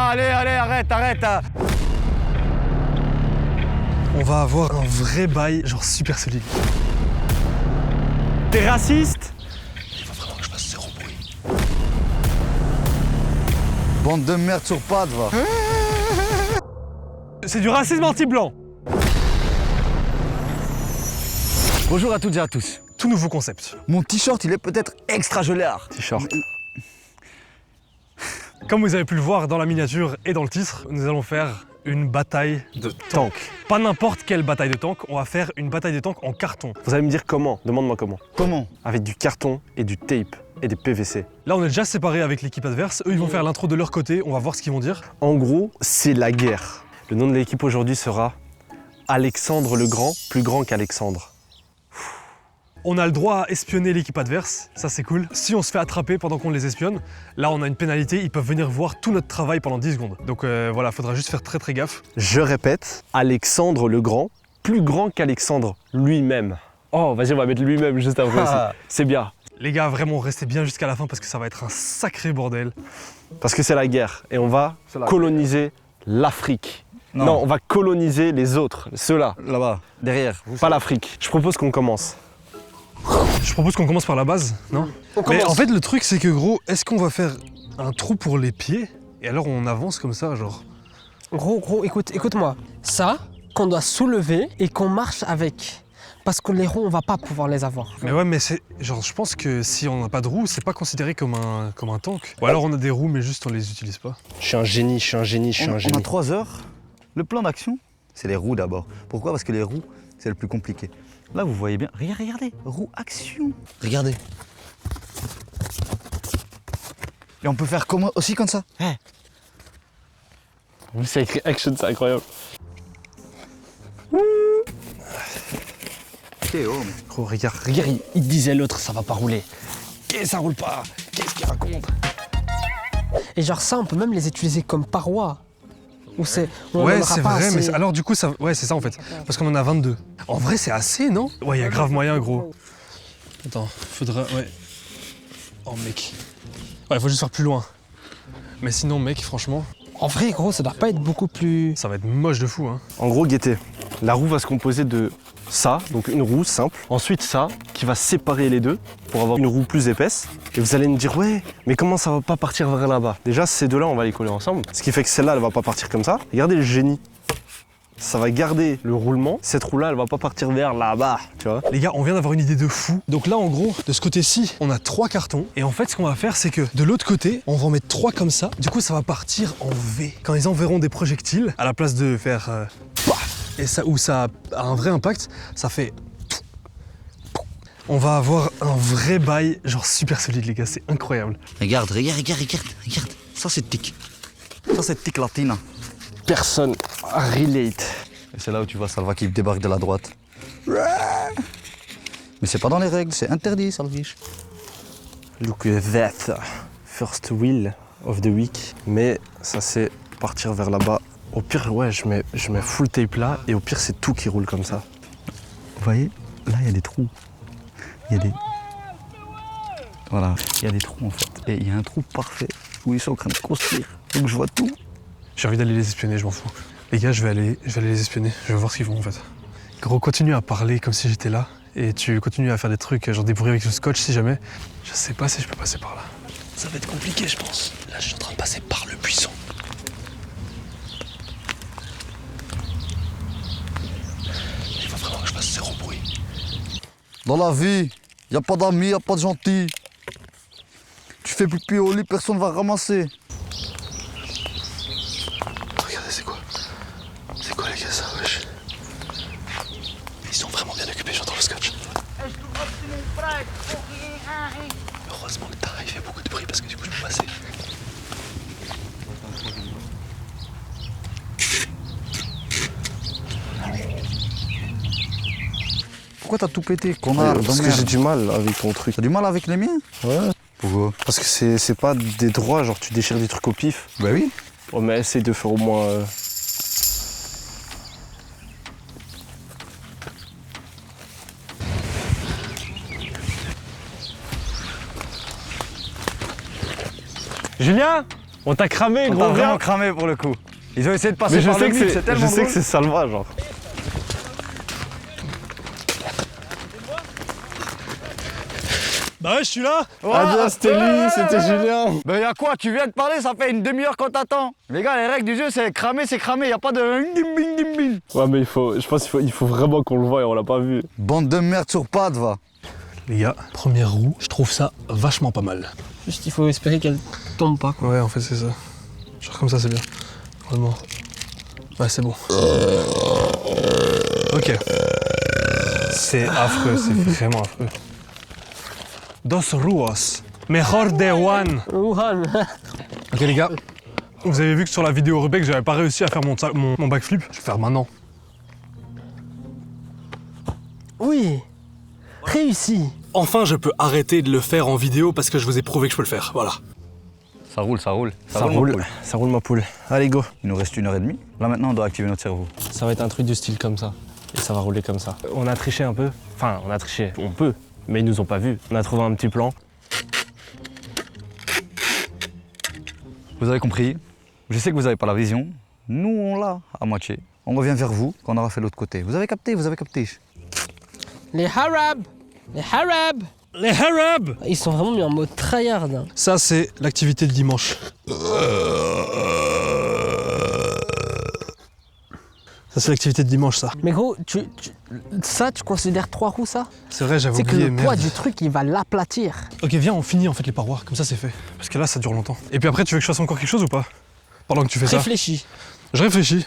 allez, arrête. On va avoir un vrai bail, genre super solide. T'es raciste? Il va vraiment que je fasse zéro bruit. Bande de merde sur pattes, va. C'est du racisme anti-blanc. Bonjour à toutes et à tous. Tout nouveau concept. Mon t-shirt, il est peut-être extra gelard. T-shirt. Comme vous avez pu le voir dans la miniature et dans le titre, nous allons faire une bataille de tanks. Pas n'importe quelle bataille de tanks, on va faire une bataille de tanks en carton. Vous allez me dire comment? Demande-moi comment. Comment? Avec du carton et du tape et des PVC. Là, on est déjà séparés avec l'équipe adverse. Eux, ils vont faire l'intro de leur côté. On va voir ce qu'ils vont dire. En gros, c'est la guerre. Le nom de l'équipe aujourd'hui sera Alexandre le Grand, plus grand qu'Alexandre. On a le droit à espionner l'équipe adverse, ça c'est cool. Si on se fait attraper pendant qu'on les espionne, là on a une pénalité, ils peuvent venir voir tout notre travail pendant 10 secondes. Donc voilà, faudra juste faire très gaffe. Je répète, Alexandre le Grand, plus grand qu'Alexandre lui-même. Oh, vas-y, on va mettre lui-même juste après aussi. C'est bien. Les gars, vraiment, restez bien jusqu'à la fin parce que ça va être un sacré bordel. Parce que c'est la guerre et on va coloniser l'Afrique. Non, on va coloniser les autres, ceux-là. Là-bas, derrière. Pas l'Afrique. Je propose qu'on commence. Je propose qu'on commence par la base, non? Mais en fait, le truc, c'est que gros, est-ce qu'on va faire un trou pour les pieds et alors on avance comme ça, genre? Gros, écoute-moi. Ça, qu'on doit soulever et qu'on marche avec. Parce que les roues, on va pas pouvoir les avoir. Mais ouais, mais c'est genre, je pense que si on n'a pas de roues, c'est pas considéré comme un tank. Ou alors on a des roues, mais juste on les utilise pas. Je suis un génie. On a 3 heures. Le plan d'action, c'est les roues d'abord. Pourquoi? Parce que les roues, c'est le plus compliqué. Là, vous voyez bien. Regardez, roue action. Regardez. Et on peut faire comme aussi comme ça. C'est écrit action, c'est incroyable. Théo. Gros, regarde, il disait l'autre, ça va pas rouler. Et ça roule pas. Qu'est-ce qu'il raconte? Et genre ça, on peut même les utiliser comme parois. Ou c'est... Ouais, c'est vrai, mais alors du coup, ça, ouais, c'est ça en fait. Parce qu'on en a 22. En vrai, c'est assez, non? Ouais, il y a grave moyen, gros. Attends, faudra... Ouais. Oh, mec. Ouais, faut juste faire plus loin. Mais sinon, mec, franchement... En vrai, gros, ça doit pas être beaucoup plus... Ça va être moche de fou, hein. En gros, guettez. La roue va se composer de ça, donc une roue simple. Ensuite, ça, qui va séparer les deux pour avoir une roue plus épaisse. Et vous allez me dire, ouais, mais comment ça va pas partir vers là-bas? Déjà, ces deux-là, on va les coller ensemble. Ce qui fait que celle-là, elle va pas partir comme ça. Regardez le génie. Ça va garder le roulement. Cette roue-là, elle va pas partir vers là-bas, tu vois. Les gars, on vient d'avoir une idée de fou. Donc là, en gros, de ce côté-ci, on a 3 cartons. Et en fait, ce qu'on va faire, c'est que de l'autre côté, on va en mettre 3 comme ça. Du coup, ça va partir en V. Quand ils enverront des projectiles, à la place de faire paf, et ça, où ça a un vrai impact, ça fait... On va avoir un vrai bail, genre super solide, les gars. C'est incroyable. Regarde. Ça, c'est tic. Ça, c'est tic latine. Personne relate. Et c'est là où tu vois Salva qui débarque de la droite. Mais c'est pas dans les règles, c'est interdit, Salviche. Look at that. First wheel of the week. Mais ça, c'est partir vers là-bas. Au pire, ouais, je mets full tape là. Et au pire, c'est tout qui roule comme ça. Vous voyez, là, il y a des trous. Il y a des... Voilà, il y a des trous en fait. Et il y a un trou parfait où ils sont en train de construire. Donc je vois tout. J'ai envie d'aller les espionner, je m'en fous. Les gars, je vais aller les espionner. Je vais voir ce qu'ils font en fait. Gros, continue à parler comme si j'étais là. Et tu continues à faire des trucs, genre des bruits avec le scotch si jamais. Je sais pas si je peux passer par là. Ça va être compliqué, je pense. Là, je suis en train de passer par le buisson. Il faut vraiment que je fasse zéro bruit. Dans la vie, il n'y a pas d'amis, il n'y a pas de gentils. Tu fais pipi au lit, personne ne va ramasser. Regardez, c'est quoi? C'est quoi les gars, ça, wesh? Ils sont vraiment bien occupés, j'entends le scotch. Heureusement que Tara, il fait beaucoup de bruit parce que du coup, je peux passer. Pourquoi t'as tout pété, connard? Parce que j'ai du mal avec ton truc. T'as du mal avec les miens? Ouais. Pourquoi? Parce que c'est pas des droits, genre tu déchires des trucs au pif. Bah oui. Oh, mais essaye de faire au moins... Julien? On t'a cramé, On gros t'a vraiment gars. cramé pour le coup. Ils ont essayé de passer Mais je par sais le que mur, c'est tellement je sais drôle. que c'est Salva, genre. Bah ouais, je suis là. Adieu, c'était lui, c'était Julien. Ben y'a quoi, tu viens de parler, ça fait une demi-heure qu'on t'attend. Les gars, les règles du jeu, c'est cramé, y a pas de bing bing bing. Ouais, mais je pense qu'il faut vraiment qu'on le voie et on l'a pas vu. Bande de merde sur pattes, va. Les gars, première roue, je trouve ça vachement pas mal. Juste, il faut espérer qu'elle tombe pas, quoi. Ouais, en fait, c'est ça. Genre comme ça, c'est bien. Vraiment. Ouais, c'est bon. Ok. C'est affreux, c'est vraiment affreux. Dos ruas. Mejor de one. Wuhan. Ok, les gars. Vous avez vu que sur la vidéo Rebecca, j'avais pas réussi à faire mon backflip. Je vais le faire maintenant. Oui. Réussi. Enfin, je peux arrêter de le faire en vidéo parce que je vous ai prouvé que je peux le faire. Voilà. Ça roule, ça roule. Ça ma roule, poule. ça roule ma poule. Allez, go. Il nous reste 1h30. Là maintenant, on doit activer notre cerveau. Ça va être un truc du style comme ça. Et ça va rouler comme ça. On a triché un peu. Enfin, on a triché. On peut, mais ils nous ont pas vus. On a trouvé un petit plan. Vous avez compris? Je sais que vous n'avez pas la vision. Nous, on l'a à moitié. On revient vers vous quand on aura fait l'autre côté. Vous avez capté, vous avez capté. Les Harab. Les Harab. Les Harab. Ils sont vraiment mis en mode tryhard. Hein. Ça, c'est l'activité de dimanche. Ça, c'est l'activité de dimanche, ça. Mais gros, ça, tu considères 3 roues, ça? C'est vrai, j'avais C'est que oublié, le poids merde. du truc, il va l'aplatir. Ok, viens, on finit en fait les parois, comme ça c'est fait. Parce que là, ça dure longtemps. Et puis après, tu veux que je fasse encore quelque chose ou pas? Pendant que tu fais ça. Réfléchis. Je réfléchis.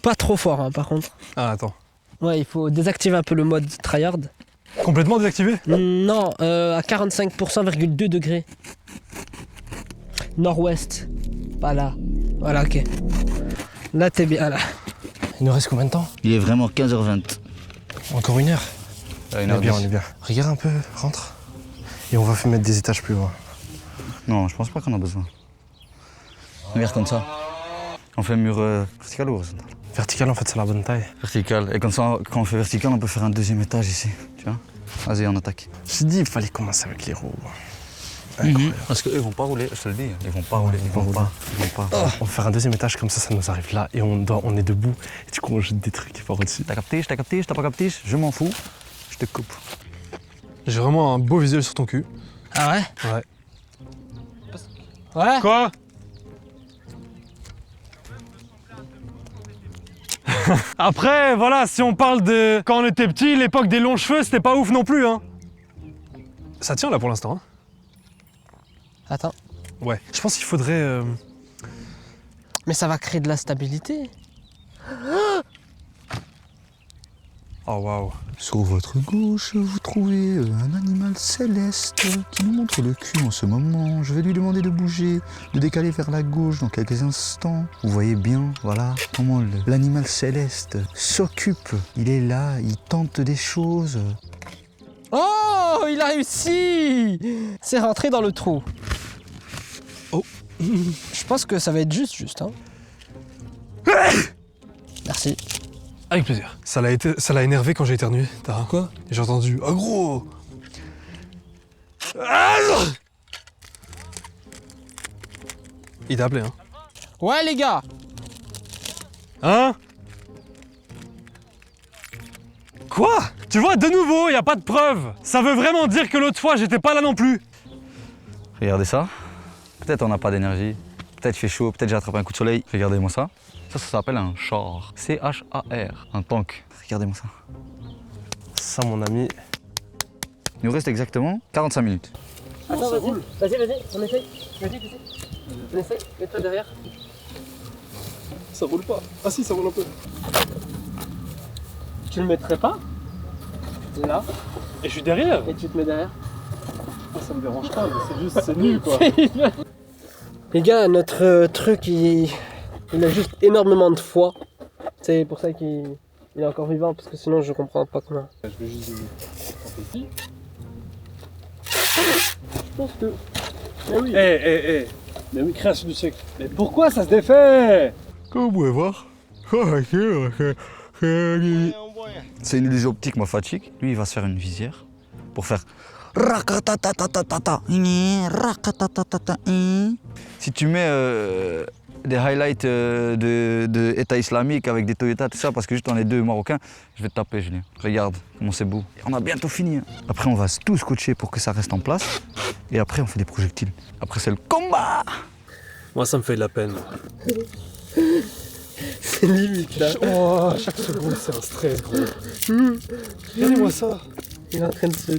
Pas trop fort, hein, par contre. Ah, attends. Ouais, il faut désactiver un peu le mode tryhard. Complètement désactivé? Non, à 45,2 degrés. Nord-ouest. Pas là. Voilà, ok. Là, t'es bien, là. Il nous reste combien de temps? Il est vraiment 15h20. Encore 1 heure. On est bien, on est bien. Regarde un peu, rentre. Et on va faire mettre des étages plus loin. Non, je pense pas qu'on a besoin. Regarde comme ça. On fait un mur vertical ou horizontal? Vertical, en fait, c'est la bonne taille. Vertical. Et comme ça, quand on fait vertical, on peut faire un deuxième étage ici. Tu vois? Vas-y, on attaque. J'ai dit, il fallait commencer avec les roues. Parce qu'eux, ils vont pas rouler, je te le dis. Ils vont pas rouler, ils vont pas. On va faire un deuxième étage, comme ça nous arrive là. Et on est debout. Et du coup, on jette des trucs par au-dessus. T'as capté, t'as pas capté, je m'en fous. Je te coupe. J'ai vraiment un beau visuel sur ton cul. Ah ouais? Ouais. Ouais? Quoi? Après, voilà, si on parle de quand on était petit, l'époque des longs cheveux, c'était pas ouf non plus, hein. Ça tient là pour l'instant, hein. Attends. Ouais. Je pense qu'il faudrait. Mais ça va créer de la stabilité. Oh waouh. Sur votre gauche, vous trouvez un animal céleste qui nous montre le cul en ce moment. Je vais lui demander de bouger, de décaler vers la gauche dans quelques instants. Vous voyez bien, voilà, comment l'animal céleste s'occupe. Il est là, il tente des choses. Oh, il a réussi! C'est rentré dans le trou. Oh. Je pense que ça va être juste, hein. Merci. Avec plaisir. Ça l'a énervé quand j'ai éternué. T'as quoi? Et j'ai entendu ah gros. Il t'a appelé, hein? Ouais, les gars! Hein? Quoi? Tu vois, de nouveau, y a pas de preuve. Ça veut vraiment dire que l'autre fois, j'étais pas là non plus. Regardez ça. Peut-être on n'a pas d'énergie. Peut-être il fait chaud, peut-être j'ai attrapé un coup de soleil. Regardez-moi ça. Ça s'appelle un char. C-H-A-R. Un tank. Regardez-moi ça. Ça, mon ami. Il nous reste exactement 45 minutes. Attends, vas-y, on essaye. Vas-y. On essaye, mets-toi derrière. Ça roule pas. Ah si, ça roule un peu. Tu le mettrais pas? Là, Et je suis derrière. et tu te mets derrière. Ça me dérange pas, mais c'est juste, c'est nul quoi. Les gars, notre truc, il a juste énormément de foi. C'est pour ça qu'il est encore vivant, parce que sinon je comprends pas comment. Je vais juste. Je pense que... Mais oui, création du siècle. Mais pourquoi ça se défait? Comme vous pouvez voir. C'est une illusion optique, moi fatigue. Lui, il va se faire une visière pour faire. Rakatatatata, rakatatata. Si tu mets des highlights de État islamique avec des Toyota, tout ça, parce que juste on est deux Marocains, je vais te taper, Julien. Regarde comment c'est beau. On a bientôt fini. Hein. Après, on va tout scotcher pour que ça reste en place. Et après, on fait des projectiles. Après, c'est le combat. Moi, ça me fait de la peine. C'est limite là. Oh, chaque seconde, c'est un stress, gros. Regardez-moi ça. Il est en train de se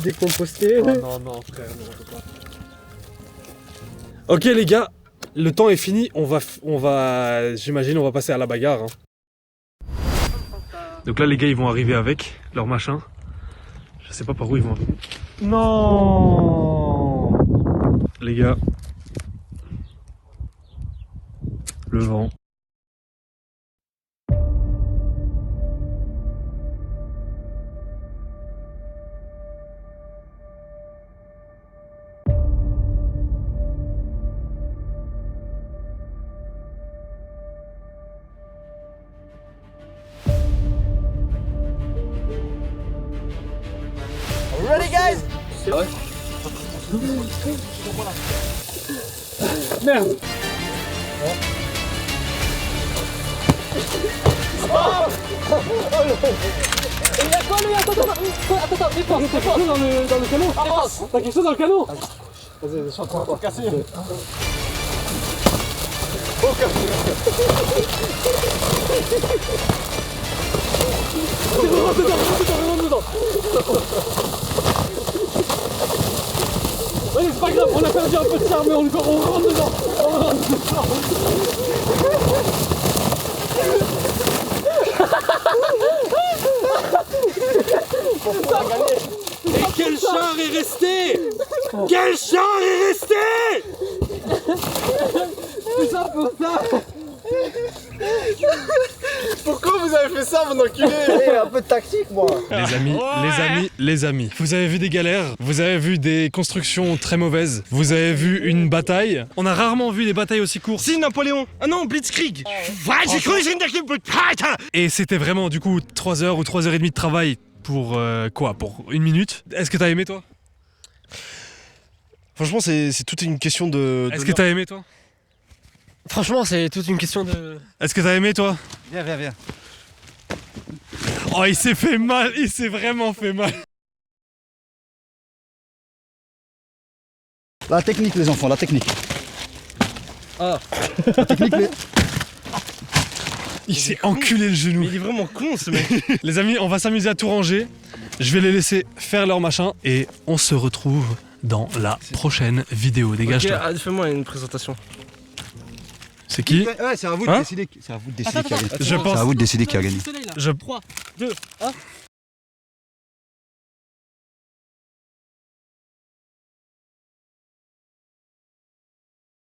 décomposter. Oh, non, frère, non, on peut pas. Ok, les gars, le temps est fini. J'imagine, on va passer à la bagarre. Hein. Donc là, les gars, ils vont arriver avec leur machin. Je sais pas par où ils vont arriver. Non. Les gars. Le vent. Ready guys? Merde. Il y a quoi lui? Attends, dépense dans le canon. T'as quelque chose dans le canon? Vas-y, je suis en train de casser. Allez, c'est pas grave, on a perdu un peu de charme, mais on rentre dedans. Et quel char est resté? Quel char est resté? C'est ça pour ça. Pourquoi vous avez fait ça, mon enculé? Un peu de tactique, moi. Les amis, vous avez vu des galères, vous avez vu des constructions très mauvaises, vous avez vu une bataille. On a rarement vu des batailles aussi courtes. Si, Napoléon. Ah non, Blitzkrieg. J'ai cru que c'est une équipe. Et c'était vraiment du coup 3 heures ou 3 heures et demie de travail pour quoi? Pour 1 minute. Est-ce que t'as aimé toi? Franchement, c'est toute une question de. Est-ce que t'as aimé toi? Franchement, c'est toute une question de... Est-ce que t'as aimé toi? Viens. Oh, il s'est fait mal, il s'est vraiment fait mal. La technique, les enfants, la technique. Ah. La technique, les... Il s'est enculé le genou. Mais il est vraiment con, ce mec. Les amis, on va s'amuser à tout ranger. Je vais les laisser faire leur machin et on se retrouve dans la prochaine vidéo. Dégage-toi. Ok, fais-moi une présentation. C'est qui? Ouais, c'est à vous Hein de décider. C'est à vous de décider qui a gagné. Je pense. C'est à vous de décider qui a gagné. Je... 3, 2, 1.